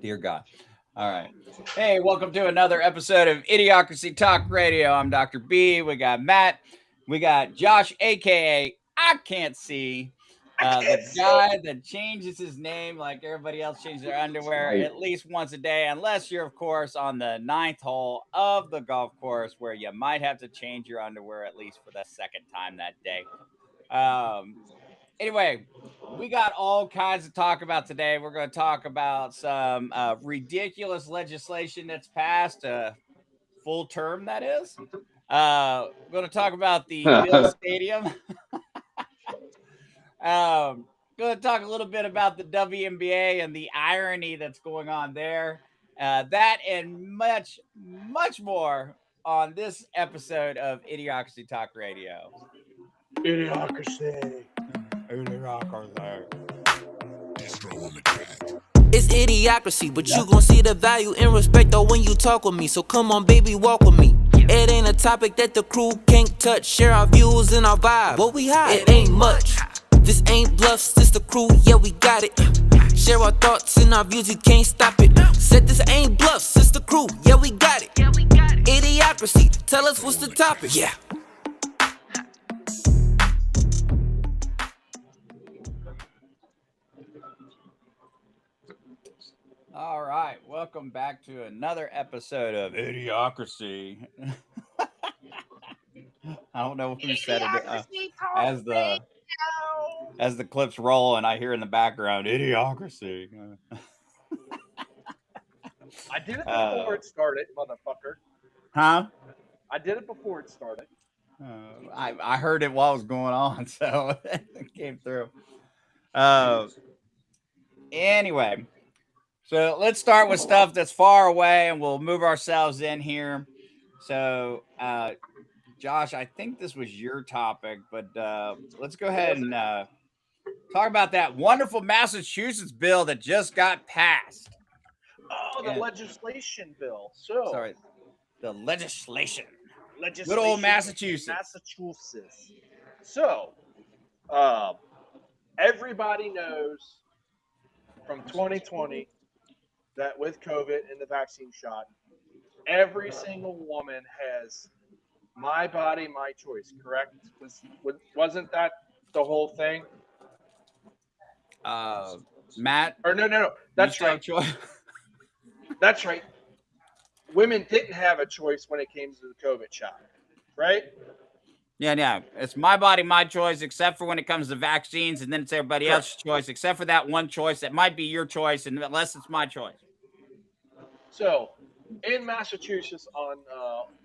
Dear God. All right. Hey, welcome to another episode of Idiocracy Talk Radio. I'm Dr. B. We got Matt. We got Josh, aka I Can't See. The guy that changes his name like everybody else changes their underwear Right. at least once a day, unless you're, of course, on the ninth hole of the golf course where you might have to change your underwear at least for the second time that day. Um, anyway, we got all kinds to talk about today. We're going to talk about some ridiculous legislation that's passed, full term, that is. We're going to talk about the Bill Stadium. Going to talk a little bit about the WNBA and the irony that's going on there. That and much, much more on this episode of Idiocracy Talk Radio. Idiocracy. Idiocracy. It's idiocracy, but you gon' see the value and respect though when you talk with me. So come on, baby, walk with me. It ain't a topic that the crew can't touch. Share our views and our vibe. What we hide? It ain't much. This ain't bluffs, this the crew, yeah, we got it. Share our thoughts and our views, you can't stop it. Said this ain't bluffs, it's the crew, yeah, we got it. Idiocracy, tell us what's the topic. Yeah. All right, welcome back to another episode of Idiocracy. I don't know who said it as the clips roll, and I hear in the background Idiocracy. I did it before it started, motherfucker. Huh? I did it before it started. I heard it while it was going on, so it came through. Anyway, so let's start with stuff that's far away, and we'll move ourselves in here. So, Josh, I think this was your topic, but let's go ahead and talk about that wonderful Massachusetts bill that just got passed. Oh, the legislation bill. So, Sorry, the legislation. legislation. Good old Massachusetts. Massachusetts. So, everybody knows from 2020 that with COVID and the vaccine shot, every single woman has my body, my choice. Correct? Wasn't that the whole thing? Matt, Or no. That's right. That's right. Women didn't have a choice when it came to the COVID shot, right? Yeah. It's my body, my choice, except for when it comes to vaccines, and then it's everybody else's choice, except for that one choice that might be your choice, and unless it's my choice. So, in Massachusetts on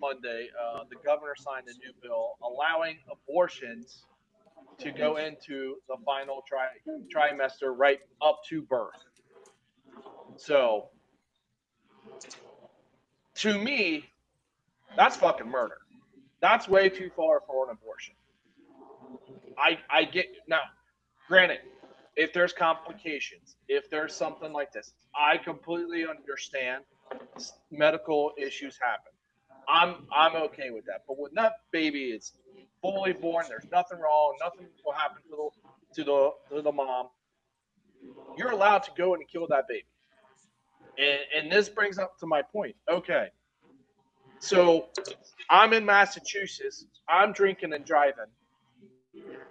Monday, the governor signed a new bill allowing abortions to go into the final trimester right up to birth. So, to me, that's fucking murder. That's way too far for an abortion. I get now. Granted, if there's complications, if there's something like this, I completely understand. Medical issues happen. I'm okay with that. But when that baby is fully born, there's nothing wrong. Nothing will happen to the mom. You're allowed to go and kill that baby. And this brings up to my point. Okay, so I'm in Massachusetts. I'm drinking and driving.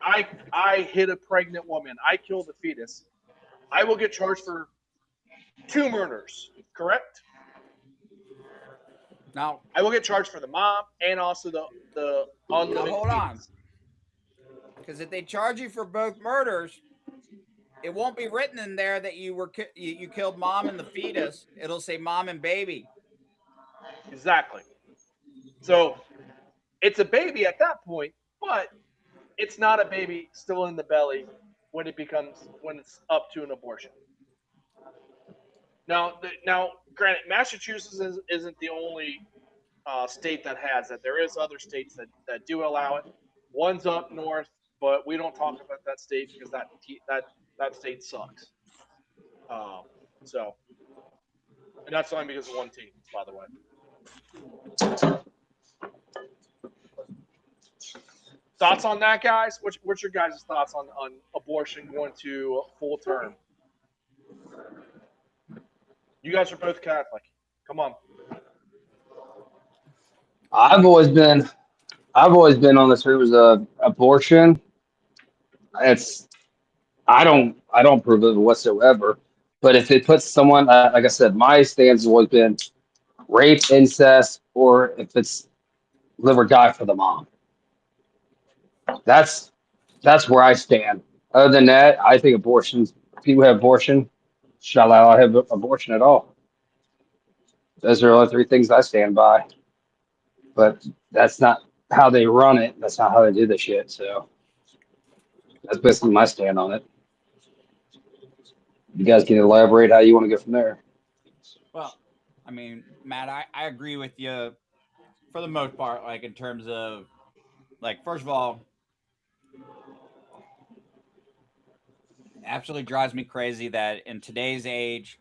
I hit a pregnant woman. I killed a fetus. I will get charged for 2 murders. Correct? Now, I will get charged for the mom and also the unliving. hold on, because if they charge you for both murders, it won't be written in there that you killed mom and the fetus. It'll say mom and baby. Exactly. So it's a baby at that point, but it's not a baby still in the belly when it's up to an abortion. Now, granted, Massachusetts isn't the only state that has that. There is other states that do allow it. One's up north, but we don't talk about that state because that state sucks. So, and that's only because of one team, by the way. Thoughts on that, guys? What's your guys' thoughts on abortion going to full term? You guys are both Catholic. Come on. I've always been on the terms of abortion. It's I don't approve of it whatsoever. But if it puts someone, like I said, my stance has always been rape, incest, or if it's live or die for the mom. That's where I stand. Other than that, I think abortions. People have abortion. Should allow have abortion at all. Those are the only three things I stand by. But that's not how they run it. That's not how they do the shit. So that's basically my stand on it. You guys can elaborate how you want to go from there. Well, I mean, Matt, I agree with you for the most part, like in terms of, like, first of all, absolutely drives me crazy that in today's age,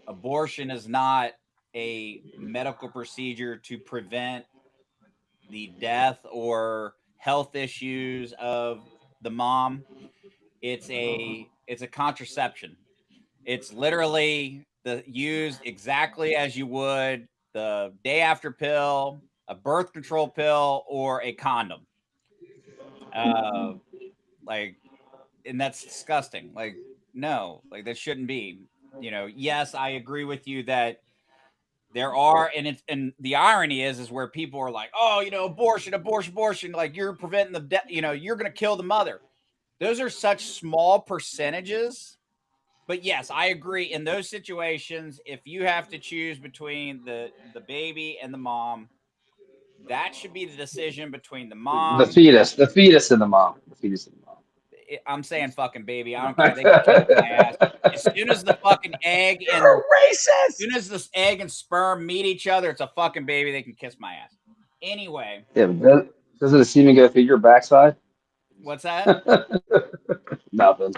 abortion is not a medical procedure to prevent the death or health issues of the mom. It's a contraception. It's literally used exactly as you would the day after pill, a birth control pill, or a condom. Like, and that's disgusting. Like, no, like that shouldn't be. Yes, I agree with you that there are, and the irony is where people are like, oh, abortion, like you're preventing the death, you're going to kill the mother. Those are such small percentages. But yes, I agree. In those situations, if you have to choose between the baby and the mom, that should be the decision between the mom. The fetus and the mom. I'm saying fucking baby. I don't care. They can kiss my ass. As soon as the fucking egg and racist. As soon as this egg and sperm meet each other, it's a fucking baby. They can kiss my ass. Anyway. Yeah, doesn't the semen go through your backside? What's that? Nothing.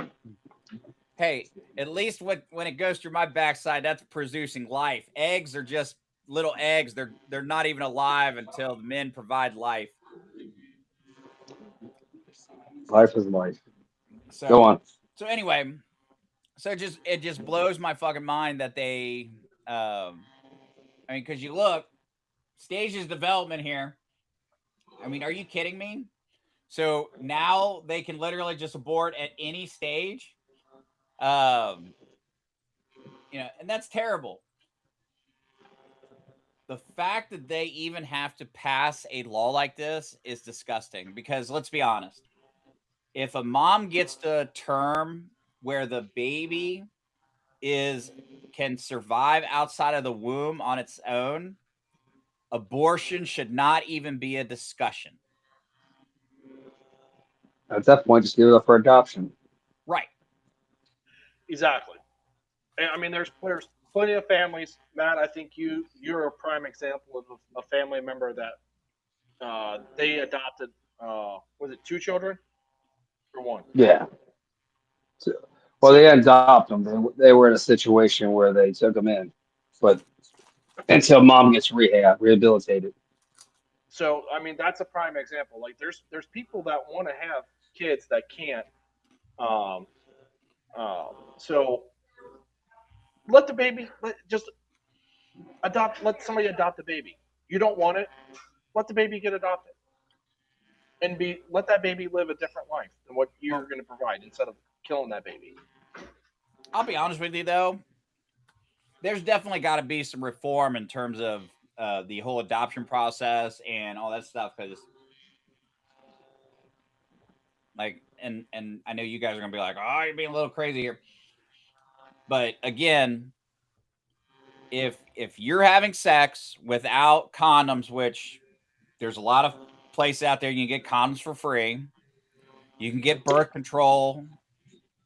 Hey, at least when it goes through my backside, that's producing life. Eggs are just little eggs. They're not even alive until the men provide life. Life is life. So, go on. So anyway, it just blows my fucking mind that they, I mean, because you look, stages development here. I mean, are you kidding me? So now they can literally just abort at any stage. And that's terrible. The fact that they even have to pass a law like this is disgusting because let's be honest. If a mom gets to a term where the baby can survive outside of the womb on its own, abortion should not even be a discussion. At that point, just give it up for adoption. Right. Exactly. I mean, there's plenty of families. Matt, I think you're a prime example of a family member that they adopted. Was it 2 children or 1? Yeah. Well, they didn't adopt them. They were in a situation where they took them in, but until mom gets rehabilitated. So, I mean, that's a prime example. Like, there's people that want to have kids that can't. So let the baby let somebody adopt the baby. You don't want it, let the baby get adopted, and let that baby live a different life than what you're going to provide instead of killing that baby. I'll be honest with you though, there's definitely got to be some reform in terms of the whole adoption process and all that stuff because like and I know you guys are gonna be like, oh, you're being a little crazy here, but again, if you're having sex without condoms, which there's a lot of places out there you can get condoms for free, you can get birth control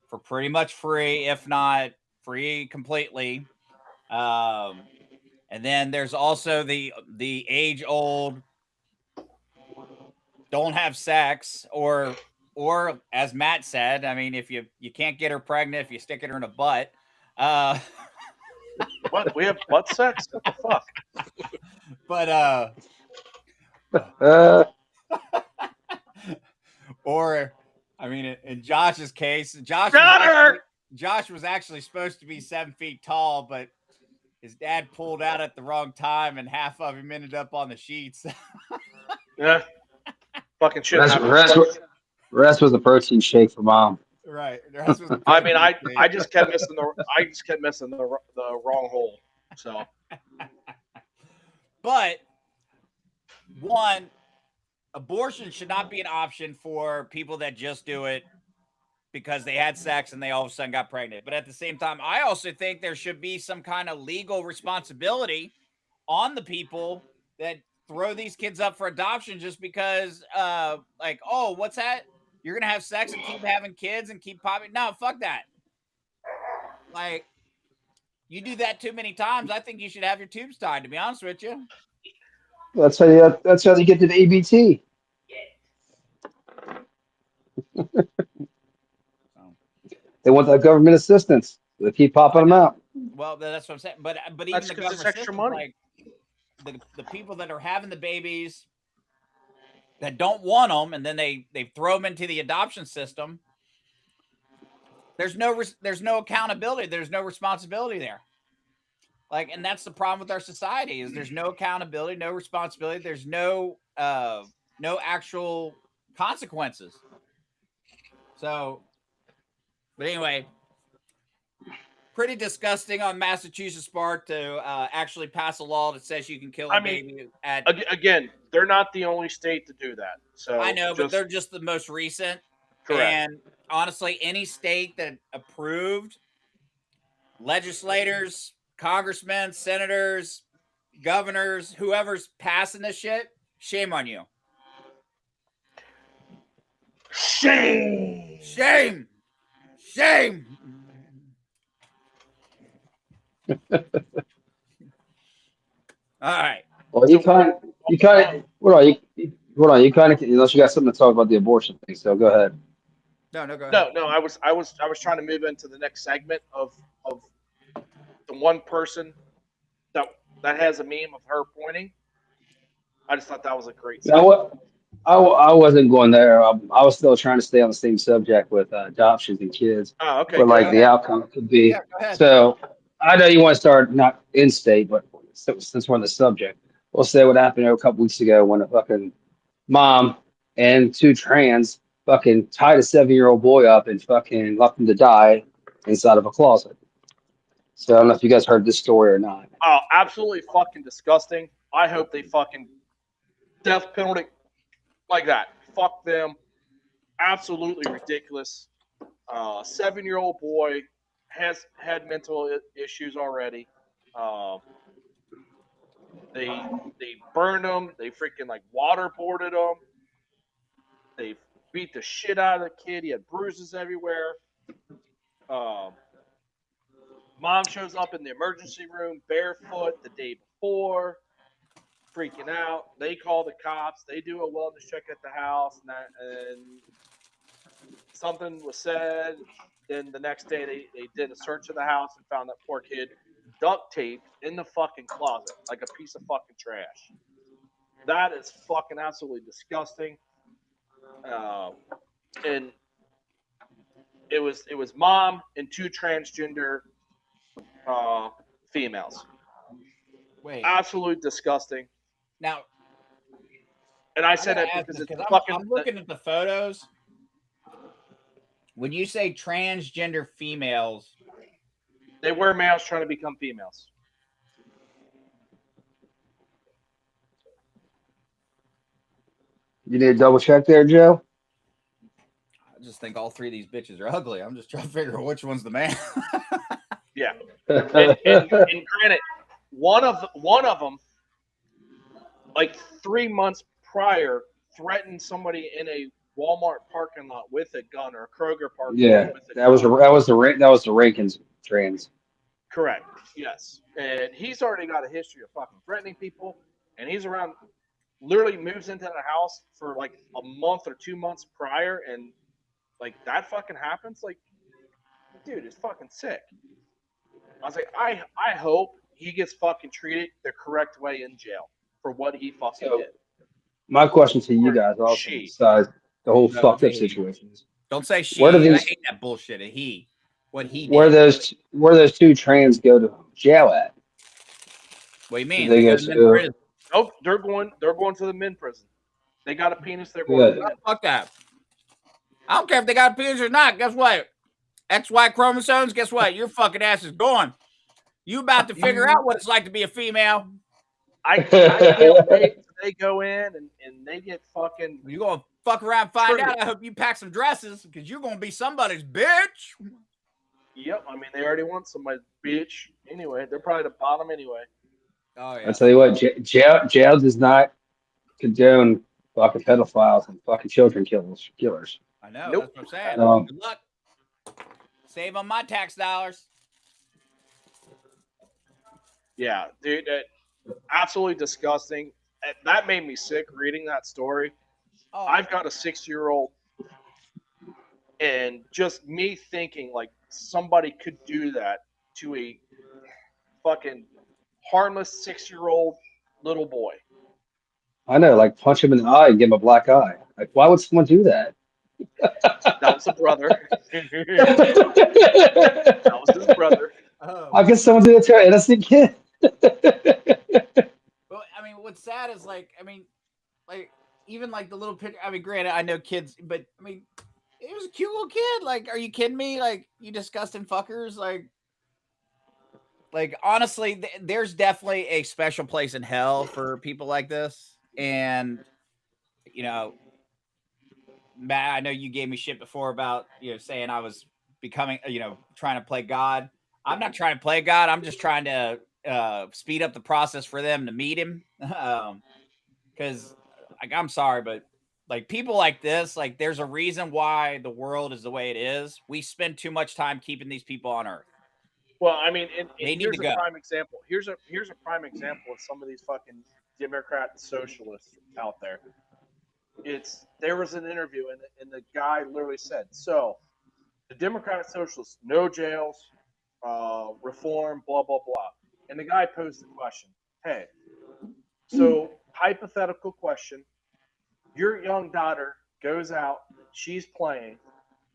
for pretty much free, if not free completely. And then there's also the age old don't have sex or as Matt said, I mean, if you can't get her pregnant, if you stick it in her butt. What? We have butt sex? What the fuck? But or I mean, in Josh's case, Josh Josh was actually supposed to be 7 feet tall, but his dad pulled out at the wrong time, and half of him ended up on the sheets. Yeah. Fucking shit. Rest was a protein shake for mom. Right. The rest was I mean, I just kept missing the wrong hole. So, but one, abortion should not be an option for people that just do it because they had sex and they all of a sudden got pregnant. But at the same time, I also think there should be some kind of legal responsibility on the people that throw these kids up for adoption just because, like, oh, what's that? You're going to have sex and keep having kids and keep popping. No, fuck that. Like, you do that too many times, I think you should have your tubes tied, to be honest with you. That's how you get to the ABT. They want that government assistance. They keep popping them out. Well, that's what I'm saying. But even That's the 'cause it's government extra system, money. like the people that are having the babies that don't want them, and then they throw them into the adoption system. There's no accountability. There's no responsibility there. Like, and that's the problem with our society is there's no accountability, no responsibility. There's no actual consequences. So, but anyway, pretty disgusting on Massachusetts part to actually pass a law that says you can kill a baby at. Again, they're not the only state to do that. So I know, but they're just the most recent. Correct. And honestly, any state that approved legislators, congressmen, senators, governors, whoever's passing this shit, shame on you. Shame. Shame. Shame. All right. Well, you kind of, hold on, you kind of, unless you got something to talk about the abortion thing, so go ahead. No, go ahead. No. I was trying to move into the next segment of the one person that has a meme of her pointing. I just thought that was a great segment. I wasn't going there. I was still trying to stay on the same subject with adoptions and kids. Oh, okay. But like the outcome could be. Yeah, go ahead. So I know you want to start not in state, but since we're on the subject, we'll say what happened a couple weeks ago when a fucking mom and 2 trans fucking tied a 7-year-old boy up and fucking left him to die inside of a closet. So I don't know if you guys heard this story or not. Oh, absolutely fucking disgusting. I hope they fucking death penalty like that. Fuck them. Absolutely ridiculous. 7-year-old boy has had mental issues already. They burned him. They freaking like waterboarded him. They beat the shit out of the kid. He had bruises everywhere. Mom shows up in the emergency room barefoot the day before, freaking out. They call the cops. They do a wellness check at the house, and something was said. Then the next day, they did a search of the house and found that poor kid duct taped in the fucking closet like a piece of fucking trash. That is fucking absolutely disgusting. And it was mom and 2 transgender females. Wait. Absolutely disgusting. Now, and I said that because it's fucking. I'm looking at the photos. When you say transgender females, they were males trying to become females. You need to double check there, Joe? I just think all 3 of these bitches are ugly. I'm just trying to figure out which one's the man. Yeah. And granted, one of them, like 3 months prior, threatened somebody in a Walmart parking lot with a gun, or a Kroger parking lot with a gun. That was the Rankins trans. Correct. Yes. And he's already got a history of fucking threatening people, and he's around, literally moves into the house for like a month or 2 months prior, and like that fucking happens. Like, dude, it's fucking sick. I was like, I hope he gets fucking treated the correct way in jail for what he fucking did. My question to you guys also, besides the whole fucked up situation, is don't say she. I hate that bullshit. A he. What he Where did. those two trans go to jail at? What do you mean? They They go go to men's to prison. Nope, they're going to the men prison. They got a penis. They're going Good. to the men. Fuck that. I don't care if they got a penis or not. Guess what? XY chromosomes. Guess what? Your fucking ass is gone. You about to figure out what it's like to be a female. I can't wait till they go in and they get fucking. You're gonna fuck around and find Treated. out. I hope you pack some dresses because you're gonna be somebody's bitch. Yep, I mean they already want somebody's bitch. Anyway, they're probably the bottom anyway. Oh yeah. I tell you what, jail does not condone fucking pedophiles and fucking children killers. I know. Nope. That's what I'm saying. No. Good luck. Save on my tax dollars. Yeah, dude, absolutely disgusting. That made me sick reading that story. Oh, I've got a 6-year-old, and just me thinking like somebody could do that to a fucking harmless 6-year-old little boy. I know, like punch him in the eye and give him a black eye. Like, why would someone do that? That was a brother. That was his brother. How can someone do that to an innocent kid? Well, I mean, what's sad is like even like the little picture. I mean, granted, I know kids, but I mean, it was a cute little kid. Like, are you kidding me? Like, you disgusting fuckers. Like honestly, there's definitely a special place in hell for people like this. And you know, Matt, I know you gave me shit before about saying I was becoming trying to play God. I'm not trying to play God. I'm just trying to speed up the process for them to meet him. Because I'm sorry, but like people like this, like there's a reason why the world is the way it is. We spend too much time keeping these people on earth. Well, I mean, and They need here's to a go. prime example. Here's a prime example of some of these fucking Democrat socialists out there. There was an interview and the guy literally said, so the Democrat socialists, no jails, reform, blah blah blah. And the guy posed the question, hey, so hypothetical question, your young daughter goes out, she's playing,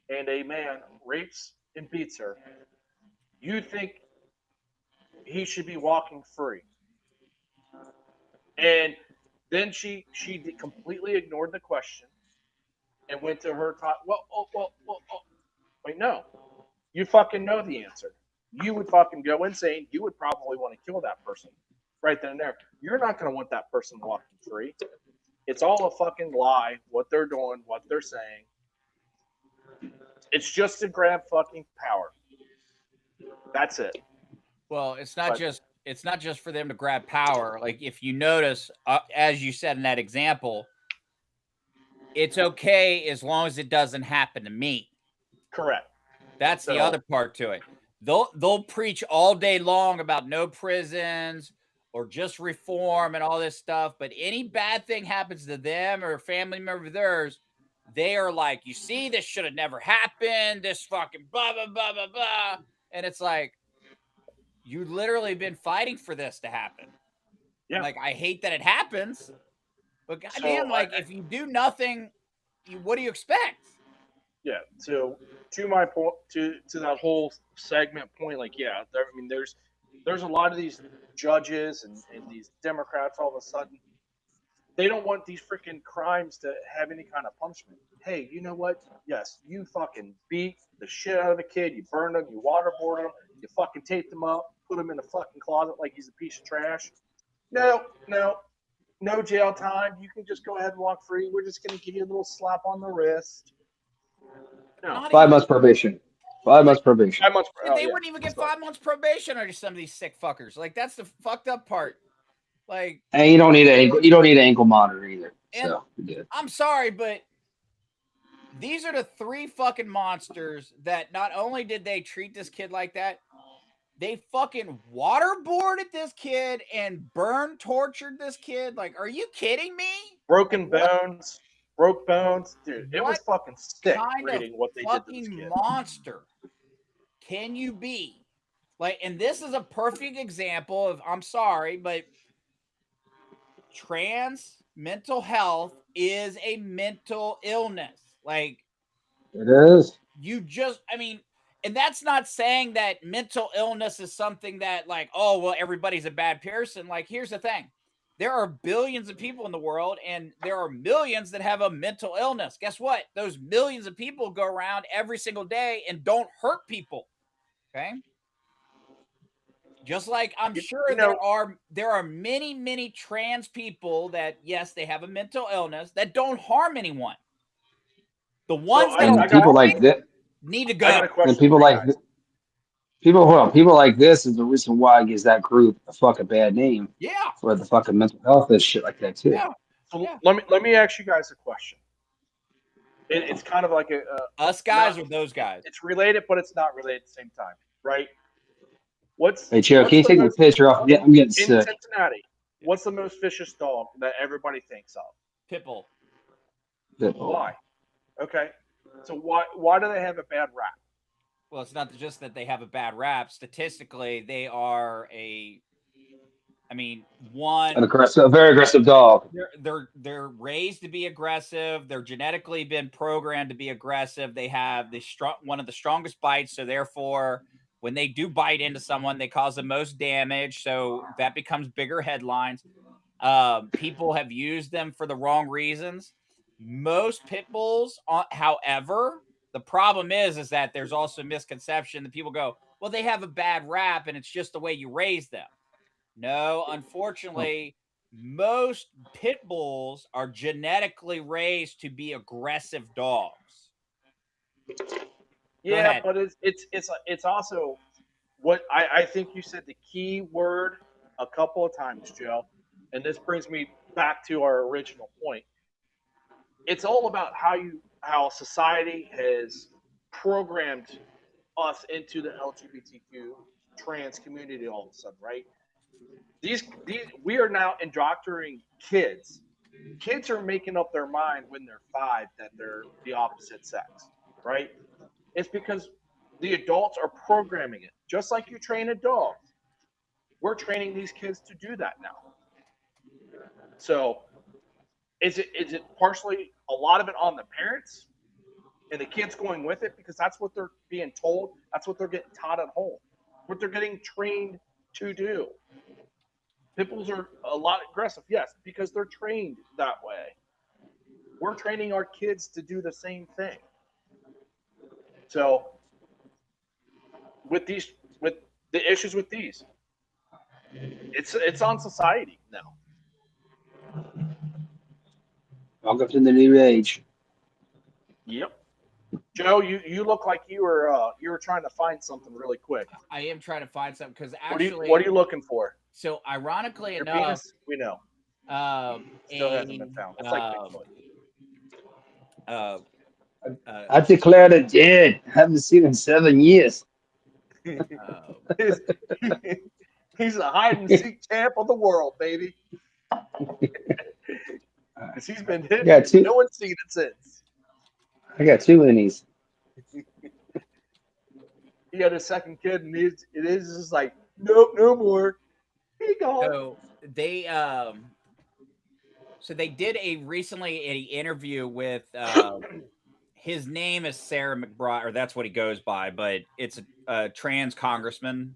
and a man rapes and beats her. You think he should be walking free? And then she completely ignored the question and went to her thought. Wait, no, you fucking know the answer. You would fucking go insane. You would probably want to kill that person right then and there. You're not going to want that person walking free. It's all a fucking lie. What they're doing, what they're saying. It's just to grab fucking power. That's it. Well, it's not just for them to grab power. Like if you notice, as you said in that example, it's okay as long as it doesn't happen to me. Correct. That's the other part to it. They'll preach all day long about no prisons or just reform and all this stuff, but any bad thing happens to them or a family member of theirs, they are like, you see, this should have never happened. This fucking blah blah blah blah blah, and it's like, you literally been fighting for this to happen. Yeah. Like, I hate that it happens, but goddamn, if you do nothing, what do you expect? Yeah. So to my point, to that whole segment point, like, yeah, there's a lot of these judges and these Democrats all of a sudden, they don't want these freaking crimes to have any kind of punishment. Hey, you know what? Yes, you fucking beat the shit out of a kid. You burned him. You waterboarded him. You fucking taped him up. Put him in the fucking closet like he's a piece of trash. No jail time. You can just go ahead and walk free. We're just going to give you a little slap on the wrist. No. 5 months probation. 5 months probation. 5 months. They wouldn't even get 5 months probation under some of these sick fuckers. Like, that's the fucked up part. Like, and you don't need an ankle monitor either. So you're good. I'm sorry, but these are the 3 fucking monsters that not only did they treat this kid like that, they fucking waterboarded this kid and tortured this kid. Like, are you kidding me? Broke bones. Dude, it was fucking sick reading what they did to this kid. Monster can you be? Like, and this is a perfect example of, I'm sorry, but trans mental health is a mental illness. Like, it is. And that's not saying that mental illness is something that like, oh, well, everybody's a bad person. Like, here's the thing. There are billions of people in the world, and there are millions that have a mental illness. Guess what? Those millions of people go around every single day and don't hurt people. Okay. Just like I'm sure there are many trans people that, yes, they have a mental illness that don't harm anyone. The ones that people like that need to go. I got a question and people for you like guys. people like this is the reason why it gives that group a fucking bad name. Yeah. For the fucking mental health and shit like that too. Yeah. So let me ask you guys a question. It's kind of like us guys or those guys. It's related, but it's not related at the same time, right? Hey, Chair, can you take the picture off? Yeah, I'm getting sick. In Cincinnati, what's the most vicious dog that everybody thinks of? Pitbull. Why? Okay. So why do they have a bad rap? Well, it's not just that they have a bad rap. Statistically, they are a very aggressive dog. They're raised to be aggressive. They're genetically been programmed to be aggressive. They have one of the strongest bites, so therefore, when they do bite into someone, they cause the most damage. So that becomes bigger headlines. People have used them for the wrong reasons. Most pit bulls, however, the problem is that there's also a misconception that people go, well, they have a bad rap and it's just the way you raise them. No, unfortunately, most pit bulls are genetically raised to be aggressive dogs. Yeah, but it's also what I think you said the key word a couple of times, Joe, and this brings me back to our original point. It's all about how society has programmed us into the LGBTQ trans community all of a sudden, right? We are now indoctrinating kids. Kids are making up their mind when they're 5 that they're the opposite sex, right? It's because the adults are programming it. Just like you train a dog. We're training these kids to do that now. So is it partially a lot of it on the parents and the kids going with it because that's what they're being told, that's what they're getting taught at home, what they're getting trained to do. Pit bulls are a lot aggressive, yes, because they're trained that way. We're training our kids to do the same thing. So with the issues with these, it's on society now. Welcome to the new age. Yep. Joe, you look like you were trying to find something really quick. I am trying to find something because actually, what are you looking for? So ironically Your enough, penis? We know. Still hasn't been found. It's like Bigfoot. I declared it dead. Haven't seen it in 7 years. He's a hide and seek champ of the world, baby. Because he's been hit. No one's seen it since. I got 2 innies. He had a second kid, and it is just like, nope, no more. He gone. So they did recently an interview with his name is Sarah McBride, or that's what he goes by, but it's a trans congressman.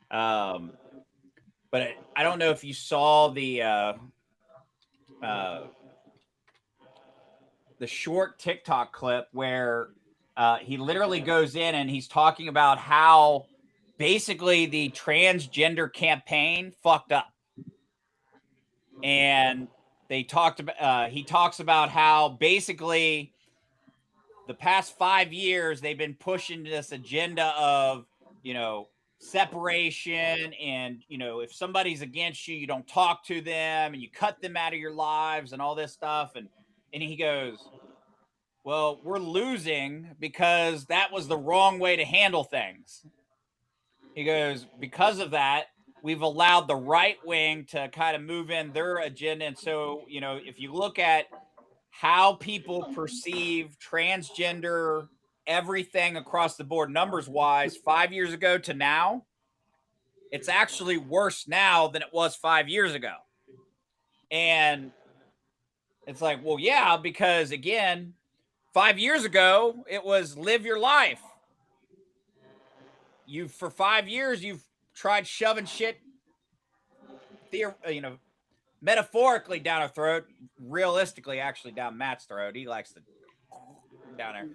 But I don't know if you saw the short TikTok clip where he literally goes in and he's talking about how basically the transgender campaign fucked up. And he talks about how basically the past 5 years they've been pushing this agenda of, separation and, if somebody's against you, you don't talk to them and you cut them out of your lives and all this stuff. And he goes, well, we're losing because that was the wrong way to handle things. He goes, because of that, we've allowed the right wing to kind of move in their agenda. And so, if you look at how people perceive transgender everything across the board, numbers wise, 5 years ago to now, it's actually worse now than it was 5 years ago. And it's like, well, yeah, because again, 5 years ago, it was live your life. you for 5 years you've tried shoving shit, metaphorically down our throat, realistically actually down Matt's throat. He likes to down there,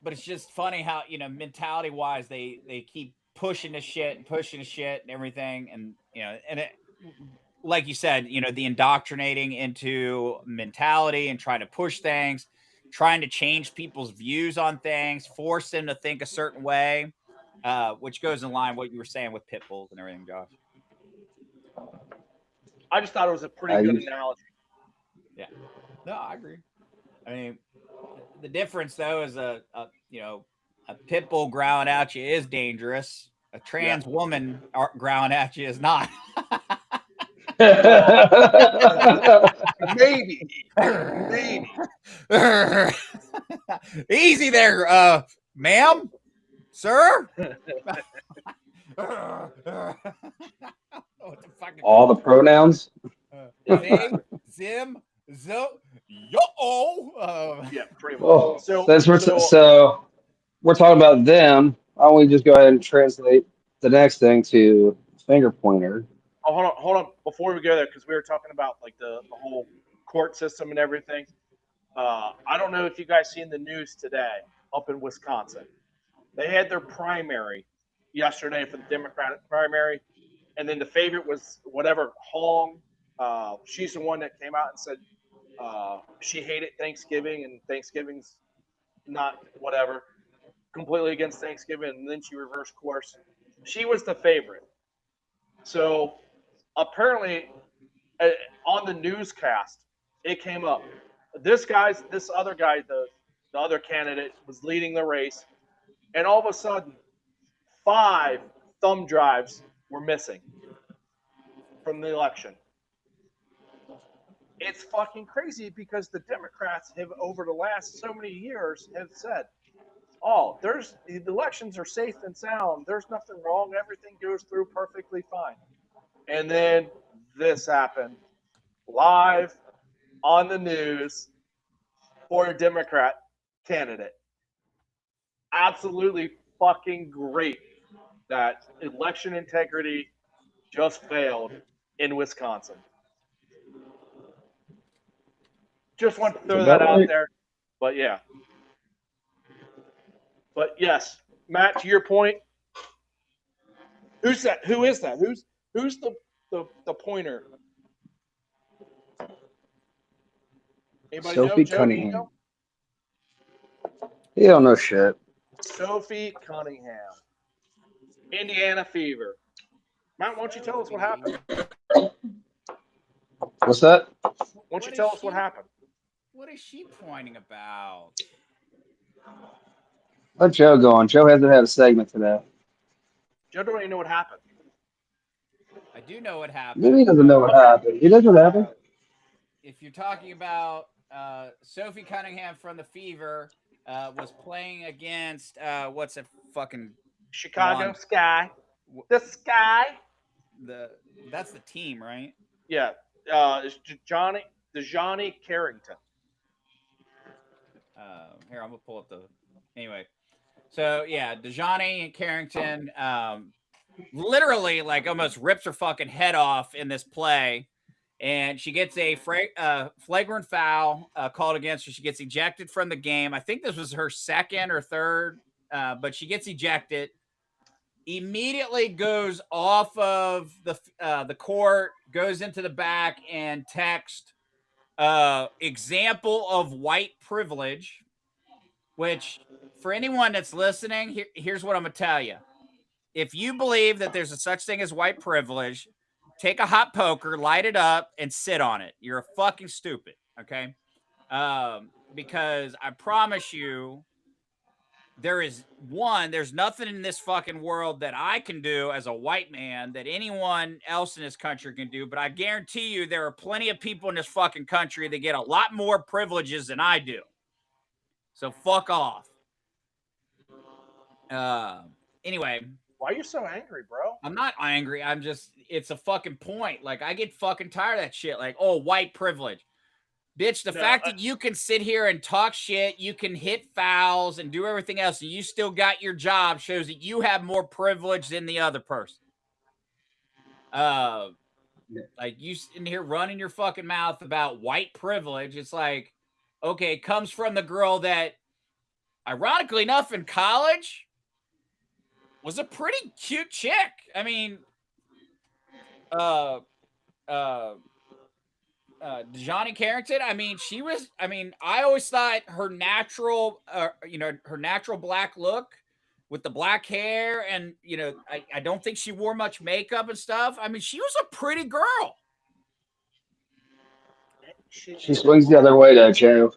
but it's just funny how mentality wise they keep pushing the shit and everything, and it, like you said, the indoctrinating into mentality and trying to push things, trying to change people's views on things, force them to think a certain way, which goes in line what you were saying with pit bulls and everything, Josh. I just thought it was a pretty good analogy. Yeah, no, I agree. I mean, the difference though is a pit bull growling at you is dangerous. A trans woman growling at you is not. Maybe. Easy there, ma'am, sir. All the pronouns. They, zim, zo, yo. Yeah, pretty much. Oh, so we're talking about them. Why don't we just go ahead and translate the next thing to finger pointer? Oh, hold on. Before we go there, because we were talking about like the whole court system and everything. I don't know if you guys seen the news today up in Wisconsin. They had their primary yesterday for the Democratic primary, and then the favorite was whatever Hong. She's the one that came out and said she hated Thanksgiving, and Thanksgiving's not whatever, completely against Thanksgiving, and then she reversed course. She was the favorite. So apparently on the newscast, it came up. This other guy, the other candidate was leading the race, and all of a sudden 5 thumb drives were missing from the election. It's fucking crazy because the Democrats have, over the last so many years, have said, oh, the elections are safe and sound. There's nothing wrong. Everything goes through perfectly fine. And then this happened live on the news for a Democrat candidate. Absolutely fucking great that election integrity just failed in Wisconsin. Just want to throw that out there. But yeah. But yes, Matt, to your point, who's that? Who is that? Who's the pointer? Anybody Sophie know? Cunningham. He don't know shit. Sophie Cunningham. Indiana Fever. Matt, why don't you tell us what happened? What's that? Why don't you tell us what happened? What is she pointing about? Let Joe go on. Joe hasn't had a segment today. Joe don't even know what happened. I do know what happened. Maybe he doesn't know what happened. He knows what happened. If you're talking about Sophie Cunningham from the Fever, was playing against what's a fucking Chicago Sky. The Sky. That's the team, right? Yeah. It's DeJohnny Carrington. Here, I'm gonna pull up anyway. So yeah, DeJohnny Carrington literally like almost rips her fucking head off in this play, and she gets a flagrant foul called against her. She gets ejected from the game. I think this was her second or third, but she gets ejected. Immediately goes off of the court, goes into the back and text example of white privilege, which for anyone that's listening, here's what I'm going to tell you. If you believe that there's a such thing as white privilege, take a hot poker, light it up, and sit on it. You're fucking stupid, okay? Because I promise you, there's nothing in this fucking world that I can do as a white man that anyone else in this country can do. But I guarantee you there are plenty of people in this fucking country that get a lot more privileges than I do. So fuck off. Anyway. Why are you so angry, bro? I'm not angry. It's a fucking point. Like, I get fucking tired of that shit. Like, oh, white privilege. Bitch, the No, fact that you can sit here and talk shit, you can hit fouls and do everything else, and you still got your job shows that you have more privilege than the other person. Like you in here running your fucking mouth about white privilege. It's like, okay, it comes from the girl that, ironically enough, in college was a pretty cute chick. I mean, Johnny Carrington. I mean, she was. I mean, I always thought her natural, her natural black look with the black hair, and I don't think she wore much makeup and stuff. I mean, she was a pretty girl. She swings the other way, though, Joe.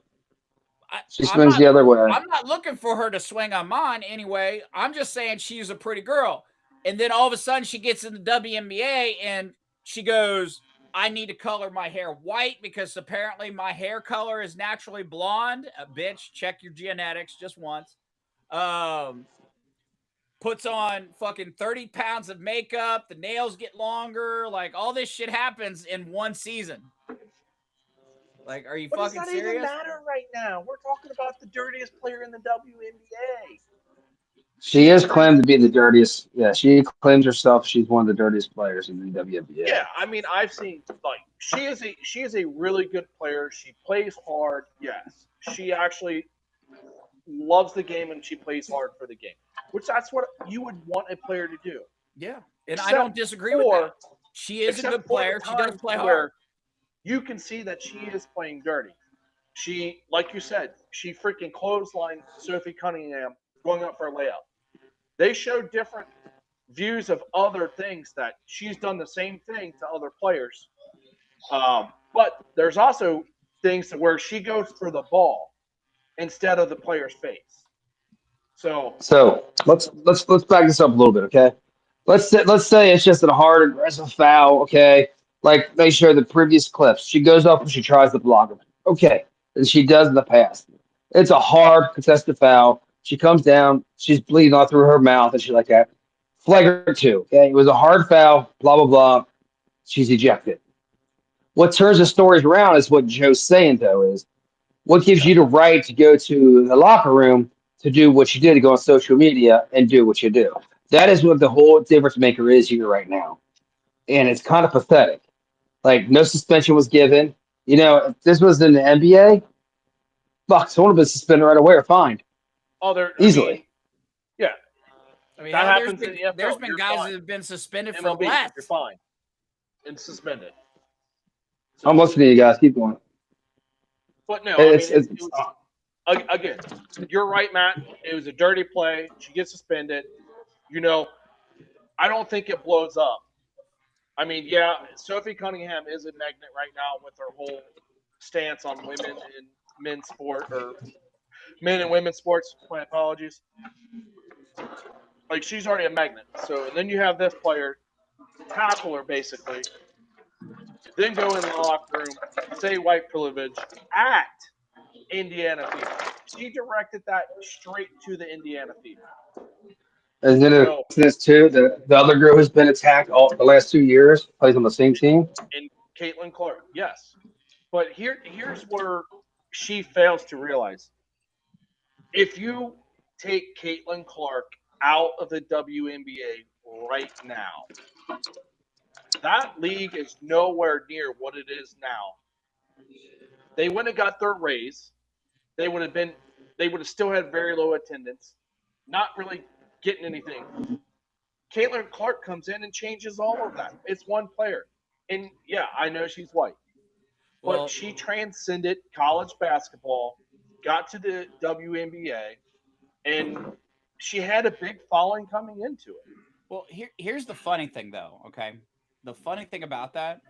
She swings the other way. I'm not looking for her to swing on mine anyway. I'm just saying she's a pretty girl. And then all of a sudden she gets in the WNBA and she goes, I need to color my hair white because apparently my hair color is naturally blonde. Bitch, check your genetics just once. Puts on fucking 30 pounds of makeup. The nails get longer. Like, all this shit happens in one season. Like, are you fucking serious? Does that even matter right now? We're talking about the dirtiest player in the WNBA. She is claimed to be the dirtiest. Yeah, she claims herself she's one of the dirtiest players in the WNBA. Yeah, I mean, I've seen, like, she is a really good player. She plays hard. Yes, she actually loves the game and she plays hard for the game, which that's what you would want a player to do. Yeah, and I don't disagree with that. She is a good player. She does play hard. You can see that she is playing dirty. She, like you said, she freaking clotheslined Sophie Cunningham going up for a layup. They show different views of other things that she's done the same thing to other players. But there's also things where she goes for the ball instead of the player's face. So let's back this up a little bit, okay? Let's say it's just a hard aggressive foul, okay? Like they show the previous clips. She goes up and she tries to block him. Okay. And she does in the past. It's a hard contested foul. She comes down. She's bleeding all through her mouth and she's like that. Flagrant 2. Okay. It was a hard foul. Blah, blah, blah. She's ejected. What turns the stories around is what Joe's saying, though, is what gives you the right to go to the locker room to do what you did, to go on social media and do what you do. That is what the whole difference maker is here right now. And it's kind of pathetic. Like, no suspension was given. You know, if this was in the NBA, fuck, someone would have been suspended right away or fined. Easily. Yeah. I mean, that happens in the NFL. There's been guys that have been suspended for less. You're fine. And suspended. So, I'm listening to you guys. Keep going. But no, again, you're right, Matt. It was a dirty play. She gets suspended. You know, I don't think it blows up. I mean, yeah, Sophie Cunningham is a magnet right now with her whole stance on women in men's sport, or men and women's sports. My apologies. Like, she's already a magnet. So, and then you have this player tackle her basically, then go in the locker room, say white privilege at Indiana Fever. She directed that straight to the Indiana Fever. And then this too, the other girl who's been attacked all the last 2 years plays on the same team. And Caitlin Clark, yes. But here's where she fails to realize. If you take Caitlin Clark out of the WNBA right now, that league is nowhere near what it is now. They wouldn't have got their raise. They would have still had very low attendance. Not really getting anything. Caitlin Clark comes in and changes all of that. It's one player. And yeah, I know she's white. But she transcended college basketball, got to the WNBA, and she had a big following coming into it. Well, here's the funny thing, though, okay? The funny thing about that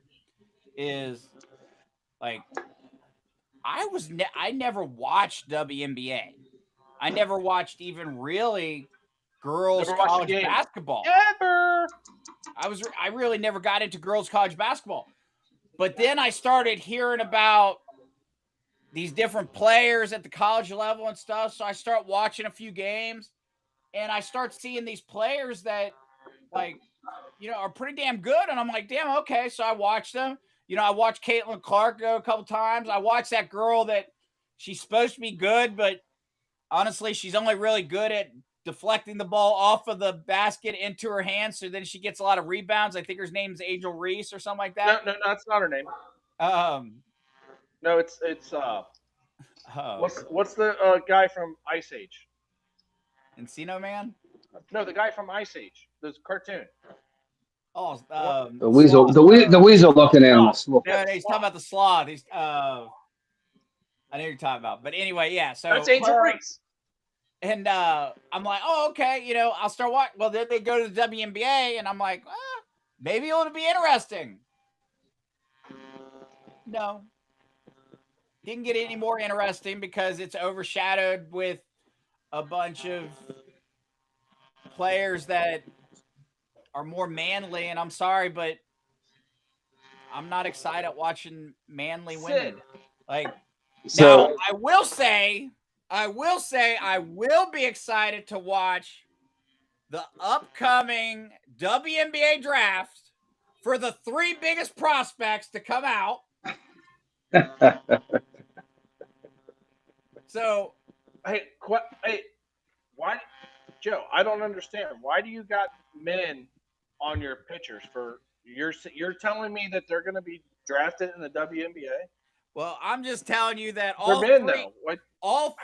is, like, I never watched WNBA. I never watched even really girls college basketball. Ever. I really never got into girls college basketball. But then I started hearing about these different players at the college level and stuff. So I start watching a few games and I start seeing these players that, like, you know, are pretty damn good. And I'm like, damn, okay. So I watch them. I watched Caitlin Clark go a couple times. I watched that girl that she's supposed to be good, but honestly, she's only really good at deflecting the ball off of the basket into her hands. So then she gets a lot of rebounds. I think her name's Angel Reese or something like that. No, that's not her name. No, it's what's the guy from Ice Age? Encino Man? No, the guy from Ice Age, the cartoon. Oh, the weasel, the weasel looking animal. Yeah, he's talking about the sloth. He's I know what you're talking about, but anyway, yeah. So that's Angel Reese. And I'm like, oh, okay, I'll start watching. Well, then they go to the WNBA, and I'm like, maybe it'll be interesting. No, didn't get any more interesting because it's overshadowed with a bunch of players that are more manly, and I'm sorry, but I'm not excited watching manly women. Like, so now, I will say I will be excited to watch the upcoming WNBA draft for the 3 biggest prospects to come out. So, hey, why, Joe? I don't understand. Why do you got men on your pictures for? You're telling me that they're going to be drafted in the WNBA? Well, I'm just telling you that all three, men, though. What? All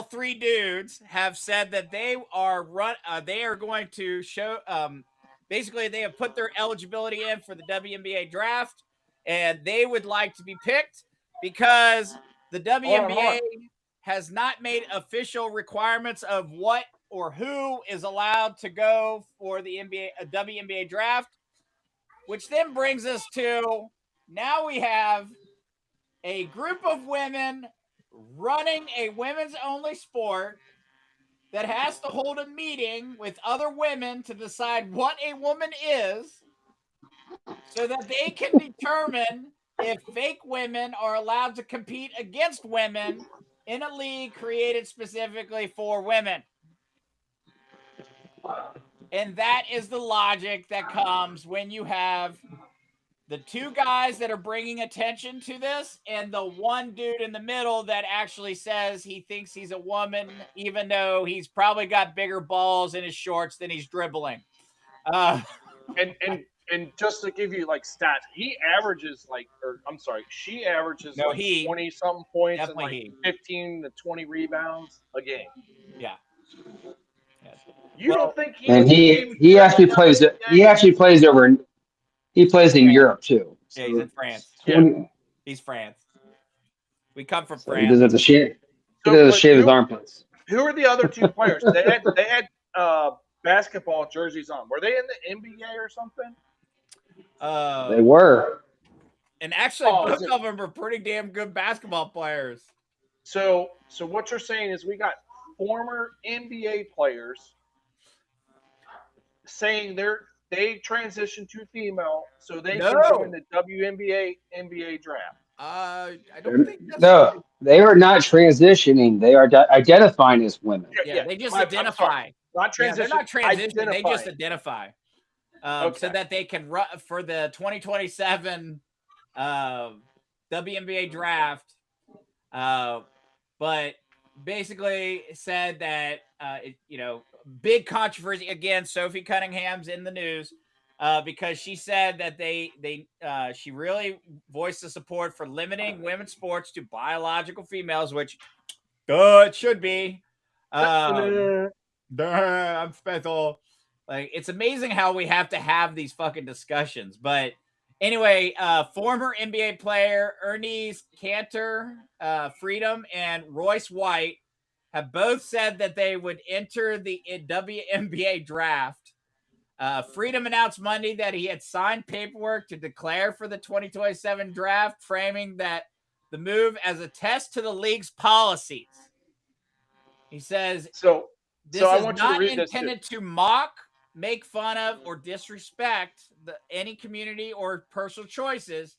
three dudes have said that they are going to show. Basically, they have put their eligibility in for the WNBA draft, and they would like to be picked because the WNBA has not made official requirements of what or who is allowed to go for the WNBA draft, which then brings us to now we have a group of women running a women's only sport that has to hold a meeting with other women to decide what a woman is so that they can determine if fake women are allowed to compete against women in a league created specifically for women. And that is the logic that comes when you have the 2 guys that are bringing attention to this and the 1 dude in the middle that actually says he thinks he's a woman, even though he's probably got bigger balls in his shorts than he's dribbling. And just to give you like stats, she averages 20-something points and like 15 to 20 rebounds a game. Yeah. You don't think he actually plays it? He actually plays over. He plays in Europe too. So yeah, he's in France. He's France. We come from France. He doesn't have to shave. He doesn't shave his armpits. Who are the other 2 players? They had basketball jerseys on. Were they in the NBA or something? They were. And actually, both of them are pretty damn good basketball players. So what you're saying is we got former NBA players saying they transitioned to female so they can join the WNBA NBA draft. I don't think that's they are not transitioning. They are identifying as women. Yeah, they just identify. Not transition. They're not transitioning. They just identify. So that they can run for the 2027 WNBA draft. But basically said that, big controversy again. Sophie Cunningham's in the news because she said that she really voiced the support for limiting women's sports to biological females, which it should be. I'm special. Like, it's amazing how we have to have these fucking discussions. But anyway, former NBA player Ernest Cantor, Freedom, and Royce White have both said that they would enter the WNBA draft. Freedom announced Monday that he had signed paperwork to declare for the 2027 draft, framing that the move as a test to the league's policies. He says, this is not intended to mock, make fun of, or disrespect any community or personal choices,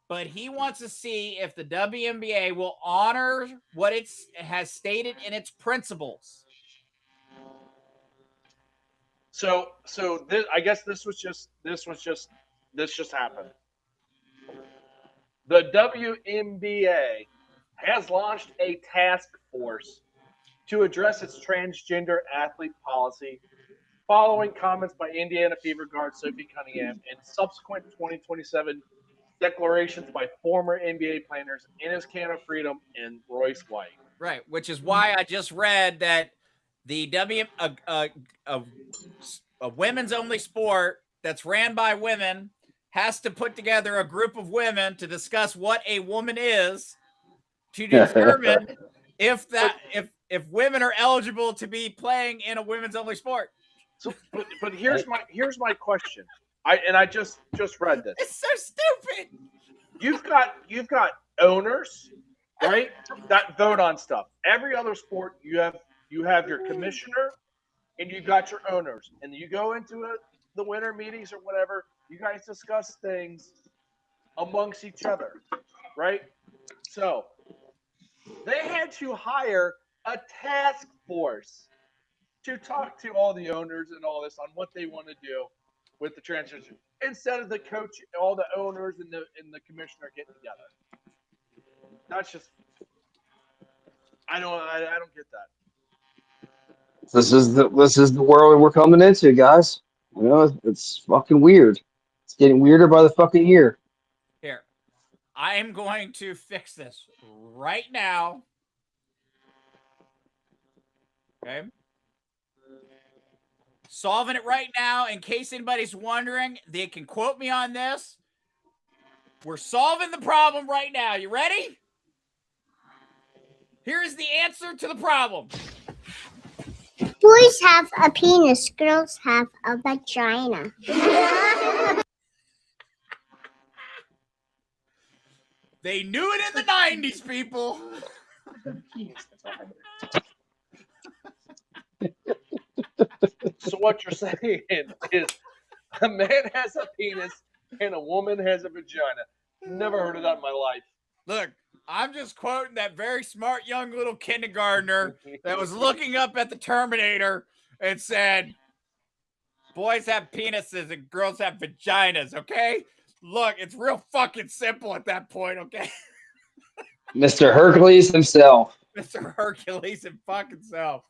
but he wants to see if the WNBA will honor what it has stated in its principles. So this, I guess this was just this just happened. The WNBA has launched a task force to address its transgender athlete policy following comments by Indiana Fever guard Sophie Cunningham and subsequent 2027 declarations by former NBA players Enes Kanter Freedom and Royce White. Right, which is why I just read that the a women's only sport that's ran by women has to put together a group of women to discuss what a woman is to determine if women are eligible to be playing in a women's only sport. So, but here's my question. I just read this. It's so stupid. You've got owners, right, that vote on stuff. Every other sport, you have your commissioner, and you got your owners, and you go into the winter meetings or whatever. You guys discuss things amongst each other, right? So they had to hire a task force to talk to all the owners and all this on what they want to do with the transition, instead of the coach, all the owners and the commissioner getting together. That's just, I don't get that. This is the world we're coming into, guys. You know, it's fucking weird. It's getting weirder by the fucking year. Here, I am going to fix this right now. Okay. Solving it right now. In case anybody's wondering, they can quote me on this. We're solving the problem right now. You ready? Here's the answer to the problem. Boys have a penis, girls have a vagina. They knew it in the 90s, people. So what you're saying is a man has a penis and a woman has a vagina. Never heard of that in my life. Look, I'm just quoting that very smart young little kindergartner that was looking up at the Terminator and said, boys have penises and girls have vaginas, okay? Look, it's real fucking simple at that point, okay? Mr. Hercules himself. Mr. Hercules and fucking self.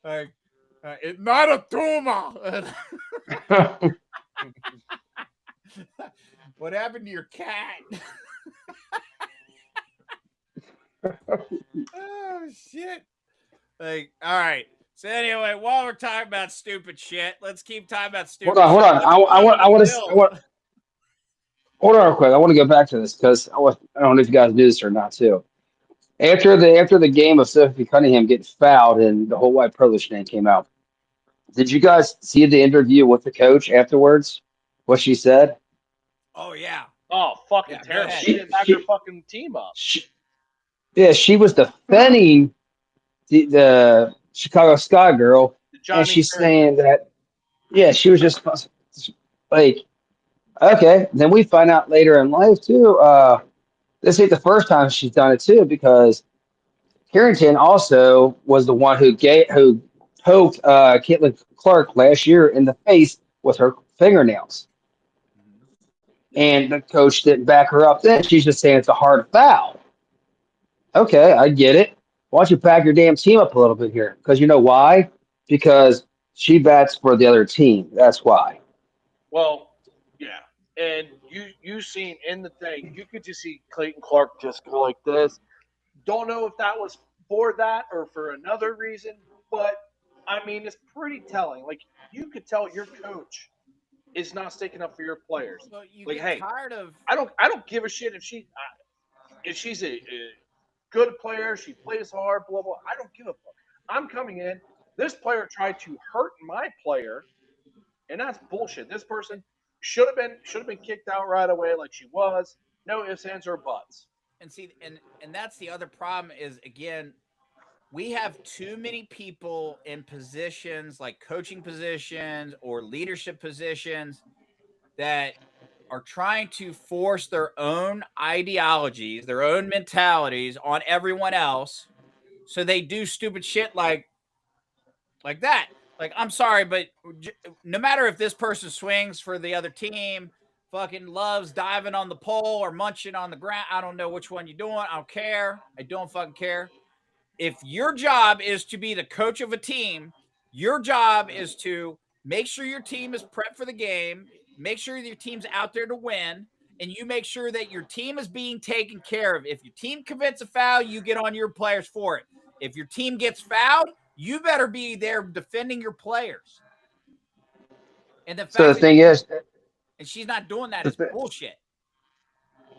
Like, it's not a tumor. What happened to your cat? Oh, shit. Like, all right. So anyway, while we're talking about stupid shit, let's keep talking about stupid Hold on. shit. Hold on real quick. I want to go back to this because I don't know if you guys do this or not too. After the game of Sophie Cunningham getting fouled and the whole white privilege thing came out, did you guys see the interview with the coach afterwards? What she said? Oh, yeah. Oh, fucking Yeah, terrible. go ahead. She didn't back her fucking team up. She was defending the Chicago Sky girl, and she's saying that, she was just like, okay. Then we find out later in life too. This ain't the first time she's done it too, because Carrington also was the one who poked Caitlin Clark last year in the face with her fingernails, and the coach didn't back her up. Then she's just saying it's a hard foul. Okay, I get it. Why don't you back your damn team up a little bit here? Because you know why? Because she bats for the other team. That's why. Well, yeah. And you seen in the thing, you could just see Clayton Clark just go like this. Don't know if that was for that or for another reason, but I mean, it's pretty telling. Like, you could tell your coach is not sticking up for your players. Well, you Like, get hey, tired of... I don't give a shit if she's a good player, she plays hard, blah blah. I don't give a fuck. I'm coming in. This player tried to hurt my player, and that's bullshit. This person should have been kicked out right away, like she was. No ifs, ands, or buts. And see, and that's the other problem is, again, we have too many people in positions like coaching positions or leadership positions that are trying to force their own ideologies, their own mentalities on everyone else. So they do stupid shit like that. Like, I'm sorry, but no matter if this person swings for the other team, fucking loves diving on the pole or munching on the ground. I don't know which one you're doing. I don't care. I don't fucking care. If your job is to be the coach of a team, your job is to make sure your team is prepped for the game, make sure your team's out there to win, and you make sure that your team is being taken care of. If your team commits a foul, you get on your players for it. If your team gets fouled, you better be there defending your players. And the So the fact thing is, and she's not doing that is bullshit.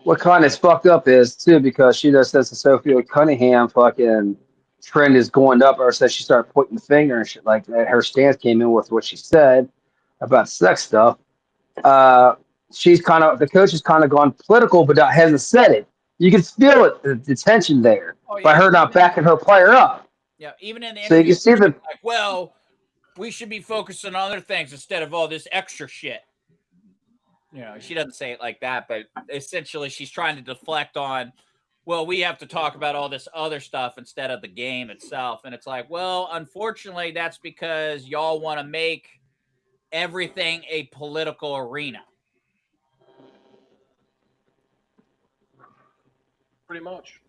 what kind is fucked up is too because she just says the Sophia Cunningham fucking trend is going up, or says she started pointing the finger and shit like that. Her stance came in with what she said about sex stuff. She's kind of the coach has kind of gone political, but hasn't said it. You can feel it, the tension there by her not backing her player up. Yeah, even in the so you can see the like, well, we should be focusing on other things instead of all this extra shit. You know, she doesn't say it like that, but essentially she's trying to deflect on, well, we have to talk about all this other stuff instead of the game itself. And it's like, well, unfortunately, that's because y'all want to make everything a political arena. Pretty much.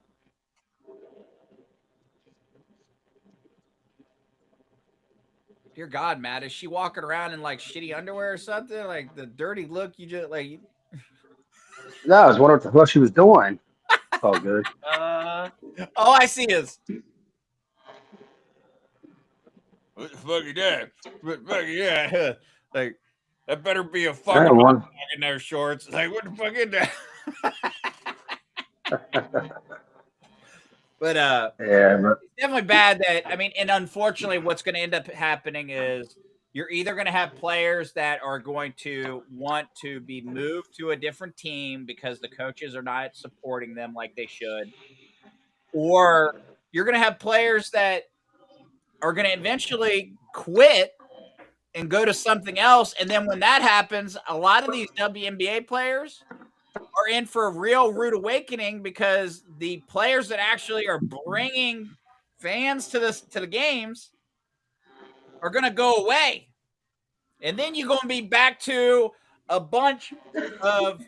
Dear God, Matt, is she walking around in like shitty underwear or something? Like the dirty look you just like. No, I was wondering what the fuck she was doing. Oh, good. All I see is. What the fuck is that? What the fuck is that? Like, that better be a fucking in their shorts. Like, what the fuck is that? But yeah, it's definitely bad that, I mean, and unfortunately what's going to end up happening is you're either going to have players that are going to want to be moved to a different team because the coaches are not supporting them like they should, or you're going to have players that are going to eventually quit and go to something else. And then when that happens, a lot of these WNBA players are in for a real rude awakening because the players that actually are bringing fans to the games are going to go away. And then you're going to be back to a bunch of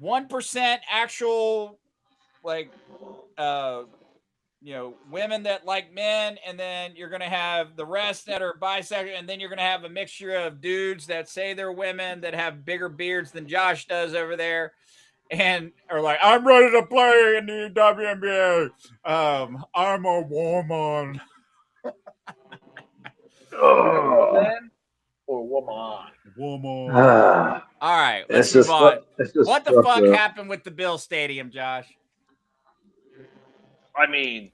1% actual, like, women that like men, and then you're going to have the rest that are bisexual, and then you're going to have a mixture of dudes that say they're women that have bigger beards than Josh does over there and are like, I'm ready to play in the WNBA. I'm a woman. Man or woman? Woman. All right, let's move on. What the fuck happened with the Bill Stadium, Josh? I mean,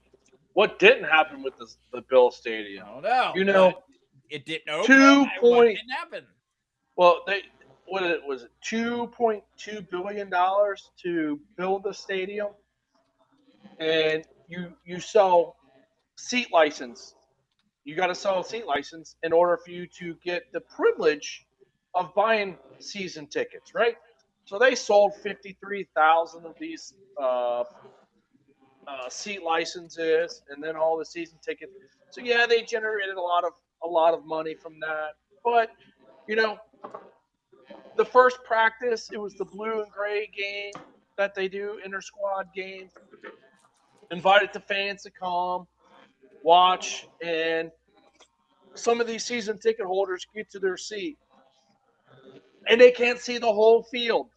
what didn't happen with the Bill Stadium? I don't know. You know, it didn't open. What didn't happen? Well, was it $2.2 billion to build the stadium, and you sell seat license. You got to sell a seat license in order for you to get the privilege of buying season tickets, right? So they sold 53,000 of these seat licenses, and then all the season tickets. So yeah, they generated a lot of money from that. But you know, the first practice, it was the blue and gray game that they do, inter-squad game. Invited the fans to come watch, and some of these season ticket holders get to their seat and they can't see the whole field.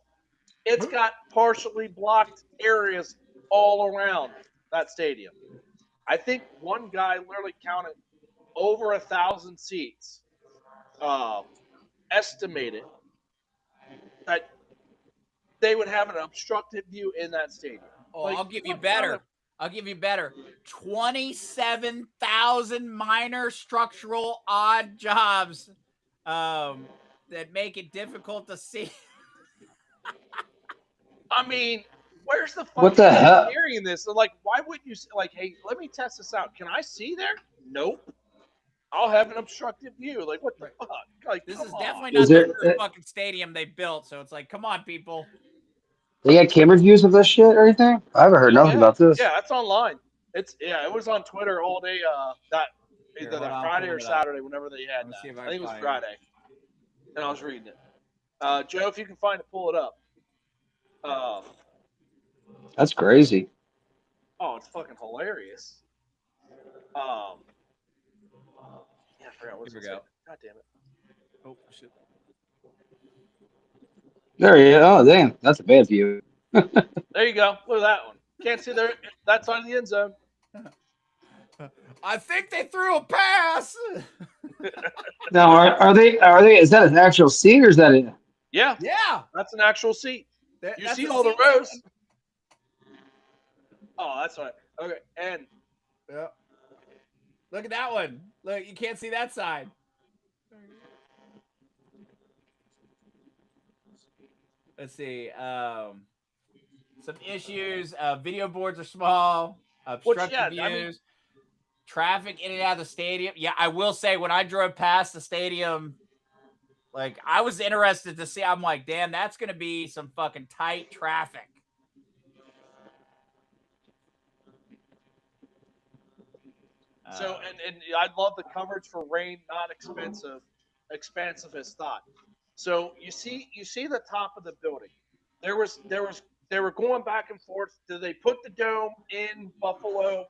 It's got partially blocked areas all around that stadium. I think one guy literally counted over 1,000 seats, estimated that they would have an obstructed view in that stadium. Oh, I'll give you better. 27,000 minor structural odd jobs that make it difficult to see. I mean, where's the fuck? What the hell? Hearing this, like, why wouldn't you like, hey, let me test this out? Can I see there? Nope. I'll have an obstructed view. Like, what the fuck? Like, this is definitely not the first fucking stadium they built. So it's like, come on, people. They got camera views of this shit or anything? I haven't heard nothing about this. Yeah, it's online. It was on Twitter all day. Either that Friday or Saturday, whenever they had that. I think it was Friday, and I was reading it. Joe, if you can find it, pull it up. That's crazy. Oh, it's fucking hilarious. Yeah, I forgot what Here we it go. God damn it. Oh shit. There you go. Oh, damn. That's a bad view. There you go. Look at that one. Can't see that side of the end zone. I think they threw a pass. Now, is that an actual seat or is that a. Yeah, Yeah. that's an actual seat. You That's see a all the seat. rows. Oh, that's right. Okay, and Yeah. Look at that one. Look, you can't see that side. Let's see. Some issues. Video boards are small. Obstructed yeah, views. I mean- Traffic in and out of the stadium. Yeah, I will say when I drove past the stadium, like I was interested to see. I'm like, damn, that's gonna be some fucking tight traffic. so and I love the coverage for rain, not expensive as thought. So you see the top of the building. They were going back and forth. Do they put the dome in Buffalo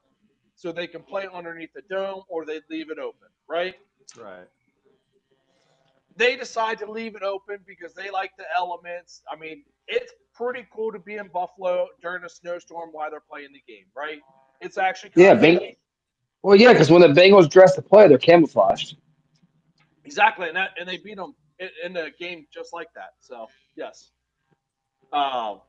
so they can play underneath the dome, or they leave it open, right? Right. They decide to leave it open because they like the elements. I mean, it's pretty cool to be in Buffalo during a snowstorm while they're playing the game, right? It's actually Yeah, kind of well, yeah, because when the Bengals dress to play, they're camouflaged. exactly, and they beat them in the game just like that. So yes. But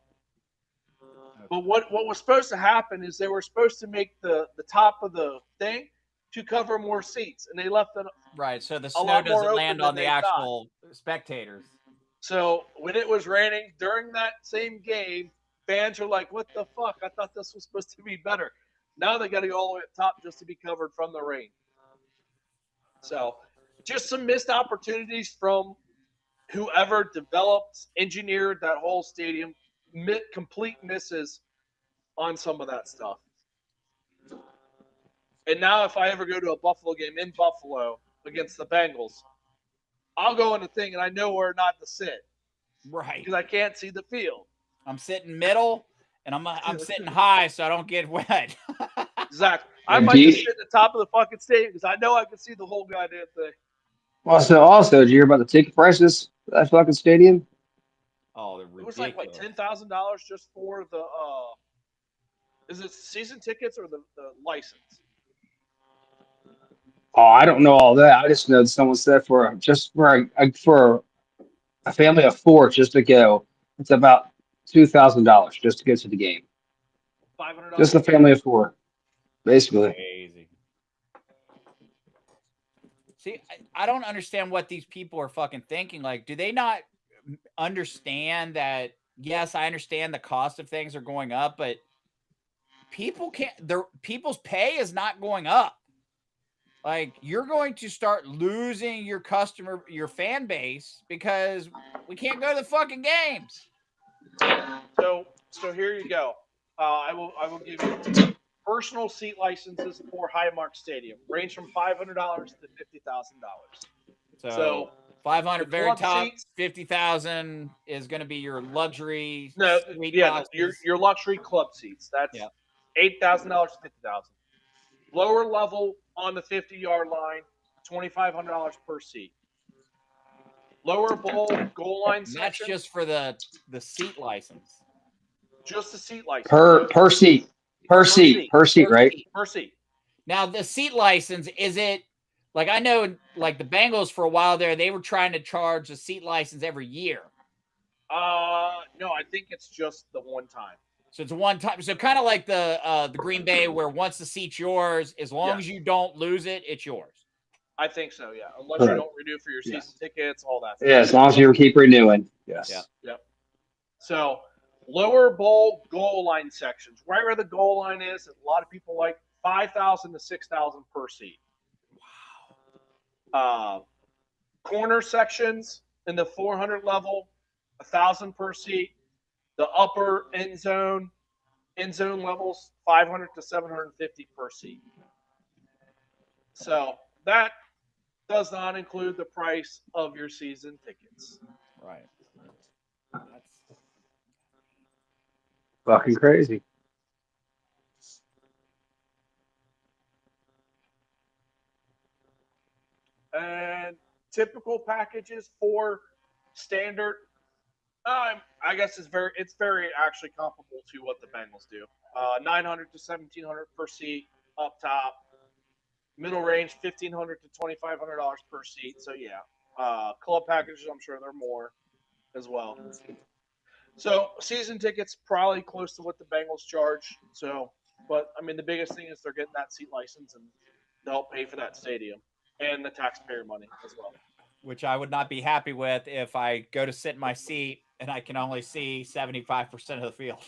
what was supposed to happen is they were supposed to make the top of the thing to cover more seats, and they left it. Right. So the a snow lot more doesn't open land than on the they actual spectators. So when it was raining during that same game, fans are like, "What the fuck? I thought this was supposed to be better." Now they got to go all the way up top just to be covered from the rain. So just some missed opportunities from whoever developed, engineered that whole stadium. Complete misses on some of that stuff. And now, if I ever go to a Buffalo game in Buffalo against the Bengals, I'll go in the thing and I know where not to sit Right. because I can't see the field. I'm sitting middle, and I'm sitting high so I don't get wet. Exactly. I might just sit at the top of the fucking stadium because I know I can see the whole goddamn thing. Also, did you hear about the ticket prices for that fucking stadium? Oh, they're It ridiculous. was like $10,000 just for the is it season tickets or the license? Oh, I don't know all that. I just know that someone said for a family of four just to go, it's about $2,000 just to go to the game. $500. Just a family of four, basically. Crazy. See, I don't understand what these people are fucking thinking. Like, do they not understand that? Yes, I understand the cost of things are going up, but people's pay is not going up. Like, you're going to start losing your fan base because we can't go to the fucking games. So here you go. I will give you personal seat licenses for Highmark Stadium range from $500 to $50,000. So 500 the very club top, seats- 50,000 is going to be your luxury. No, suite yeah, boxes. your luxury club seats. That's Yeah. $8,000 to $50,000. Lower level on the 50-yard line, $2,500 per seat. Lower bowl goal line And that's section, just for the seat license. just the seat license. Per seat. Per seat, right? Per seat. Now the seat license, is it like, I know like the Bengals for a while there, they were trying to charge a seat license every year. No, I think it's just the one time. So it's a one time. So kind of like the Green Bay, where once the seat's yours, as long as you don't lose it, it's yours. I think so, yeah. Unless you Correct. don't renew for your season tickets, all that. Yeah, as long as you keep renewing. Yes. Yeah. Yep. So lower bowl goal line sections, right where the goal line is, a lot of people like 5,000 to 6,000 per seat. Wow. Corner sections in the 400 level, 1,000 per seat. The upper end zone levels, 500 to 750 per seat. So that does not include the price of your season tickets. Right. fucking crazy. And typical packages for standard, I guess it's very actually comparable to what the Bengals do. 900 to 1,700 per seat up top. Middle range, $1,500 to $2,500 per seat. So yeah, club packages, I'm sure they're more as well. So season tickets probably close to what the Bengals charge. So, but I mean, the biggest thing is they're getting that seat license and they'll pay for that stadium and the taxpayer money as well. Which I would not be happy with if I go to sit in my seat and I can only see 75% of the field.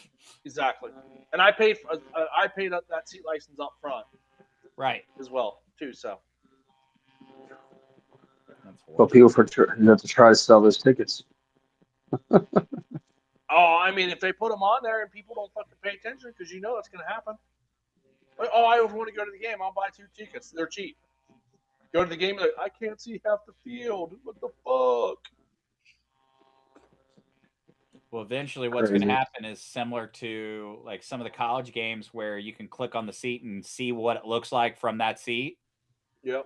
Exactly. And I paid that seat license up front. Right. As well, too. So. Well, people have to try to sell those tickets. Oh, I mean, if they put them on there and people don't fucking pay attention, because you know that's going to happen. Oh, I want to go to the game. I'll buy 2 tickets. They're cheap. Go to the game. Like, I can't see half the field. What the fuck? Well, eventually what's going to happen is similar to like some of the college games where you can click on the seat and see what it looks like from that seat. Yep.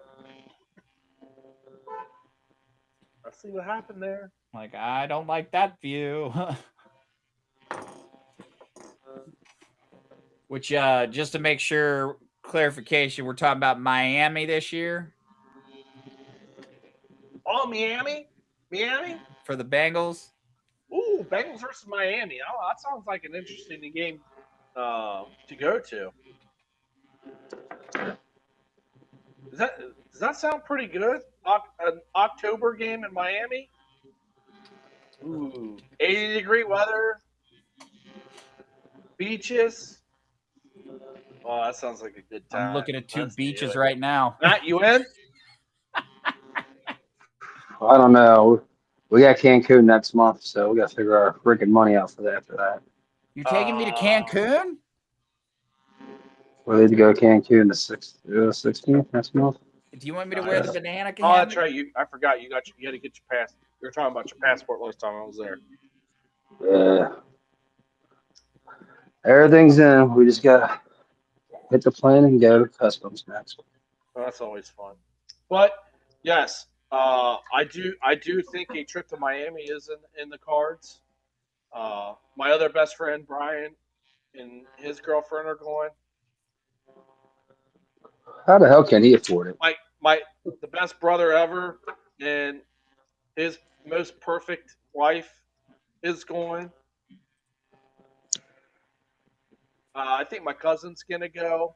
I see what happened there. Like, I don't like that view. Which, just to make sure, clarification, we're talking about Miami this year? Oh, Miami? For the Bengals? Ooh, Bengals versus Miami. Oh, that sounds like an interesting game to go to. Does that sound pretty good? An October game in Miami? Ooh, 80-degree weather, beaches. Oh, that sounds like a good time. I'm looking at 2 beaches right now. Matt, you in? I don't know. We got Cancun next month, so we got to figure our freaking money out for that. After that, You taking me to Cancun? we need to go to Cancun the 16th next month. Do you want me to wear the banana can? Oh, that's right. I forgot. You had to get your pass. You were talking about your passport last time I was there. Yeah. Everything's in. We just gotta hit the plane and go to customs next. Well, that's always fun. But yes, I do think a trip to Miami is in the cards. My other best friend Brian and his girlfriend are going. How the hell can he afford it? The best brother ever and his most perfect wife is going. I think my cousin's gonna go.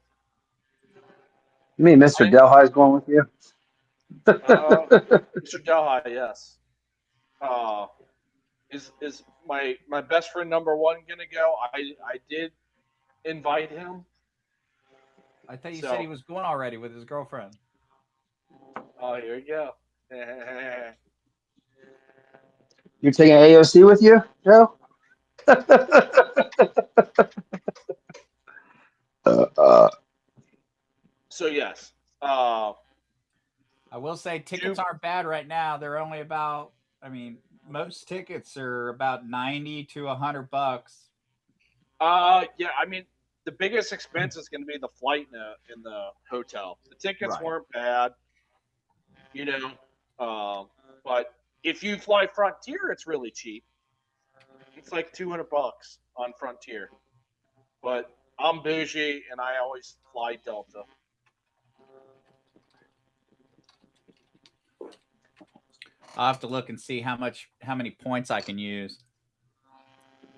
You mean Mr. Delhi's going with you? Mr. Delhi, yes. Is my best friend number 1 gonna go? I did invite him. I thought you said he was going already with his girlfriend. Oh, here we go. You're taking AOC with you, Joe? So yes. I will say tickets aren't bad right now. They're only about, most tickets are about $90 to $100. Yeah, the biggest expense is going to be the flight in the hotel. The tickets weren't bad, but if you fly Frontier, it's really cheap. It's like $200 on Frontier. But I'm bougie, and I always fly Delta. I'll have to look and see how many points I can use.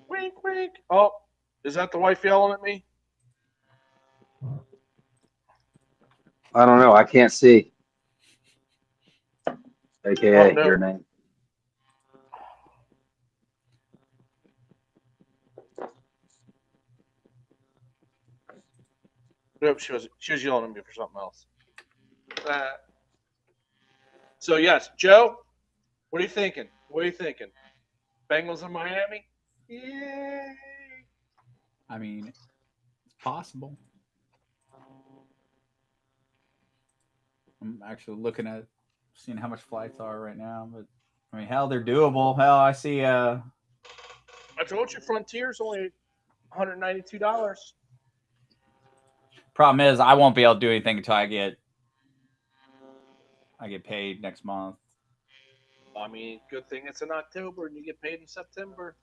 Wink, wink. Oh, is that the wife yelling at me? I don't know. I can't see. AKA your name. Nope, she was yelling at me for something else. So yes, Joe, what are you thinking? Bengals in Miami? Yay! It's possible. I'm actually looking at seeing how much flights are right now, but hell, they're doable. Hell, I see. I told you Frontier's only $192. Problem is, I won't be able to do anything until I get paid next month. I mean, good thing it's in October and you get paid in September.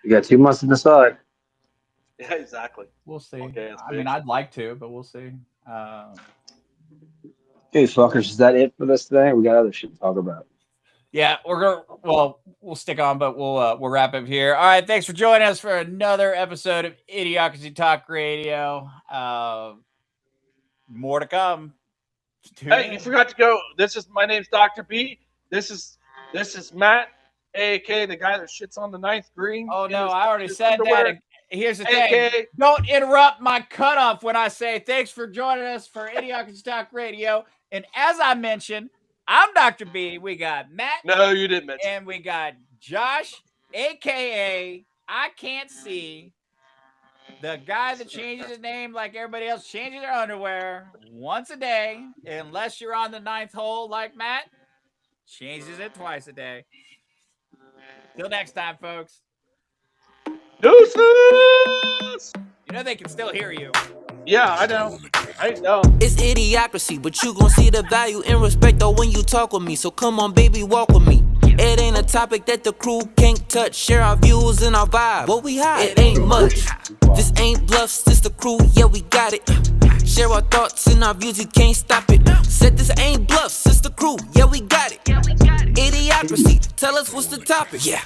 You got 2 months to decide. Yeah, exactly. We'll see. Okay, that's I mean, big. I'd like to, but we'll see. Hey, fuckers, is that it for this thing? We got other shit to talk about. Yeah, we'll stick on, but we'll wrap up here. All right, thanks for joining us for another episode of Idiocracy Talk Radio. More to come. Tune Hey, in. you forgot to go. My name's Dr. B. This is Matt, aka the guy that shits on the 9th green. Oh in no, his- I already his said underwear. that. Here's the thing. AKA Don't interrupt my cutoff when I say thanks for joining us for Idiocracy Talk Radio. And as I mentioned, I'm Dr. B. We got Matt No, you didn't mention. and we got Josh, aka I Can't See, the guy that changes his name like everybody else changes their underwear once a day, unless you're on the 9th hole like Matt, changes it twice a day. Till next time, folks. Deuces! You know they can still hear you. Yeah, I know. I know. It's idiocracy, but you gon' see the value and respect though when you talk with me. So come on, baby, walk with me. It ain't a topic that the crew can't touch. Share our views and our vibe. What we hide, it ain't much. This ain't bluffs, this the crew, yeah, we got it. Share our thoughts and our views, you can't stop it. Said this ain't bluffs, it's the crew, yeah, we got it. Idiocracy, tell us what's the topic. Yeah.